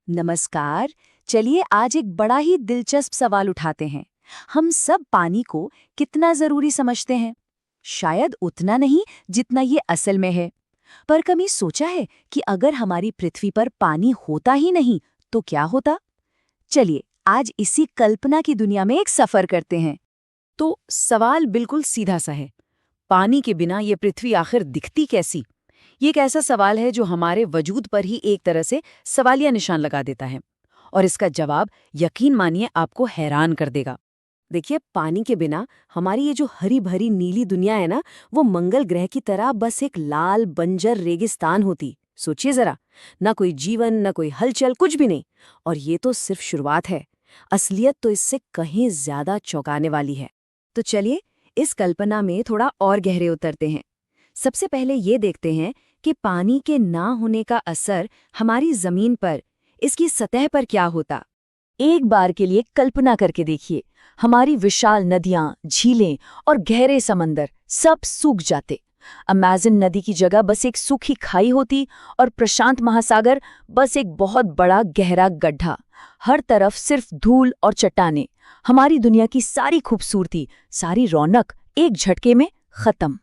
नमस्कार। चलिए आज एक बड़ा ही दिलचस्प सवाल उठाते हैं। हम सब पानी को कितना जरूरी समझते हैं? शायद उतना नहीं जितना ये असल में है। पर कभी सोचा है कि अगर हमारी पृथ्वी पर पानी होता ही नहीं तो क्या होता? चलिए आज इसी कल्पना की दुनिया में एक सफर करते हैं। तो सवाल बिल्कुल सीधा सा है। पानी के बिना ये पृथ्वी आखिर दिखती कैसी? ये एक ऐसा सवाल है जो हमारे वजूद पर ही एक तरह से सवालिया निशान लगा देता है। और इसका जवाब यकीन मानिए आपको हैरान कर देगा। देखिए, पानी के बिना हमारी ये जो हरी भरी नीली दुनिया है ना, वो मंगल ग्रह की तरह बस एक लाल बंजर रेगिस्तान होती। सोचिए जरा, ना कोई जीवन, ना कोई हलचल, कुछ भी नहीं। और ये तो सिर्फ शुरुआत है। असलियत तो इससे कहीं ज्यादा चौंकाने वाली है। तो चलिए इस कल्पना में थोड़ा और गहरे उतरते हैं। सबसे पहले ये देखते हैं कि पानी के ना होने का असर हमारी जमीन पर, इसकी सतह पर क्या होता। एक बार के लिए कल्पना करके देखिए, हमारी विशाल नदियां, झीलें और गहरे समंदर सब सूख जाते। अमेज़न नदी की जगह बस एक सूखी खाई होती और प्रशांत महासागर बस एक बहुत बड़ा गहरा गड्ढा। हर तरफ सिर्फ धूल और चट्टानें। हमारी दुनिया की सारी खूबसूरती, सारी रौनक एक झटके में खत्म।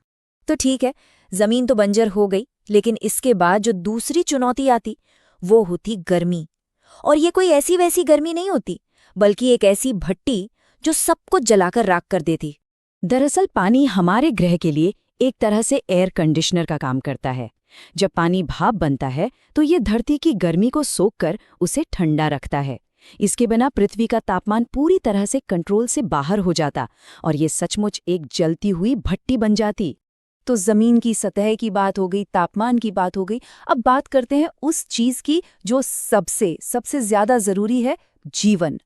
तो ठीक है, जमीन तो बंजर हो गई, लेकिन इसके बाद जो दूसरी चुनौती आती वो होती गर्मी। और ये कोई ऐसी वैसी गर्मी नहीं होती, बल्कि एक ऐसी भट्टी जो सब कुछ जलाकर राख कर देती। दरअसल पानी हमारे ग्रह के लिए एक तरह से एयर कंडीशनर का काम करता है। जब पानी भाप बनता है तो ये धरती की गर्मी को सोखकर उसे ठंडा रखता है। इसके बिना पृथ्वी का तापमान पूरी तरह से कंट्रोल से बाहर हो जाता और ये सचमुच एक जलती हुई भट्टी बन जाती। तो जमीन की सतह की बात हो गई, तापमान की बात हो गई। अब बात करते हैं उस चीज की जो सबसे सबसे ज्यादा जरूरी है, जीवन।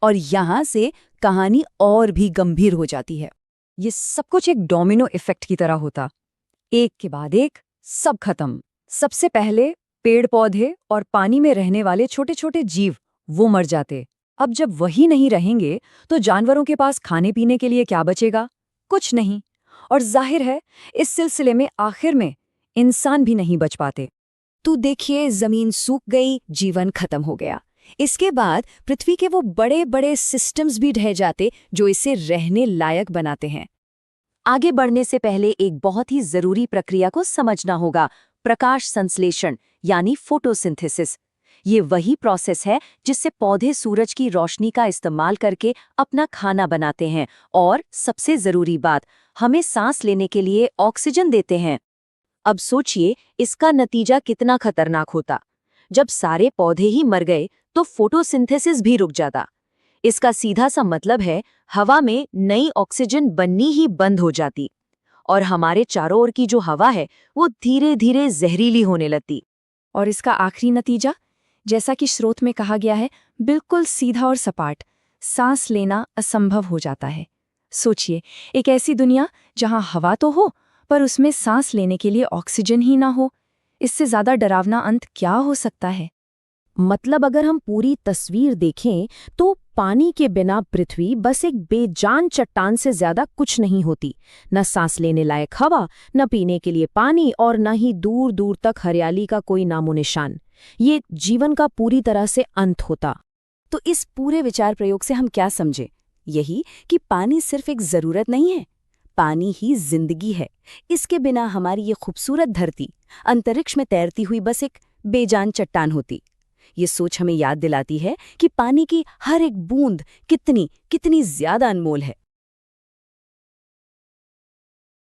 और यहां से कहानी और भी गंभीर हो जाती है। ये सब कुछ एक डोमिनो इफेक्ट की तरह होता, एक के बाद एक सब खत्म। सबसे पहले पेड़ पौधे और पानी में रहने वाले छोटे छोटे जीव वो मर जाते। अब जब वही नहीं रहेंगे तो जानवरों के पास खाने पीने के लिए क्या बचेगा? कुछ नहीं। और जाहिर है इस सिलसिले में आखिर में इंसान भी नहीं बच पाते। तो देखिए, जमीन सूख गई, जीवन खत्म हो गया। इसके बाद पृथ्वी के वो बड़े बड़े सिस्टम्स भी ढह जाते जो इसे रहने लायक बनाते हैं। आगे बढ़ने से पहले एक बहुत ही जरूरी प्रक्रिया को समझना होगा, प्रकाश संश्लेषण यानी फोटोसिंथेसिस। ये वही प्रोसेस है जिससे पौधे सूरज की रोशनी का इस्तेमाल करके अपना खाना बनाते हैं और सबसे जरूरी बात, हमें सांस लेने के लिए ऑक्सीजन देते हैं। अब सोचिए इसका नतीजा कितना खतरनाक होता। जब सारे पौधे ही मर गए तो फोटोसिंथेसिस भी रुक जाता। इसका सीधा सा मतलब है हवा में नई ऑक्सीजन बननी ही बंद हो जाती और हमारे चारों ओर की जो हवा है वो धीरे धीरे जहरीली होने लगती। और इसका आखिरी नतीजा, जैसा कि स्रोत में कहा गया है, बिल्कुल सीधा और सपाट, सांस लेना असंभव हो जाता है। सोचिए, एक ऐसी दुनिया जहां हवा तो हो पर उसमें सांस लेने के लिए ऑक्सीजन ही ना हो। इससे ज्यादा डरावना अंत क्या हो सकता है? मतलब अगर हम पूरी तस्वीर देखें तो पानी के बिना पृथ्वी बस एक बेजान चट्टान से ज्यादा कुछ नहीं होती। न सांस लेने लायक हवा, न पीने के लिए पानी और न ही दूर दूर तक हरियाली का कोई नामो निशान। ये जीवन का पूरी तरह से अंत होता। तो इस पूरे विचार प्रयोग से हम क्या समझे? यही कि पानी सिर्फ एक जरूरत नहीं है, पानी ही जिंदगी है। इसके बिना हमारी ये खूबसूरत धरती अंतरिक्ष में तैरती हुई बस एक बेजान चट्टान होती। ये सोच हमें याद दिलाती है कि पानी की हर एक बूंद कितनी कितनी ज्यादा अनमोल है।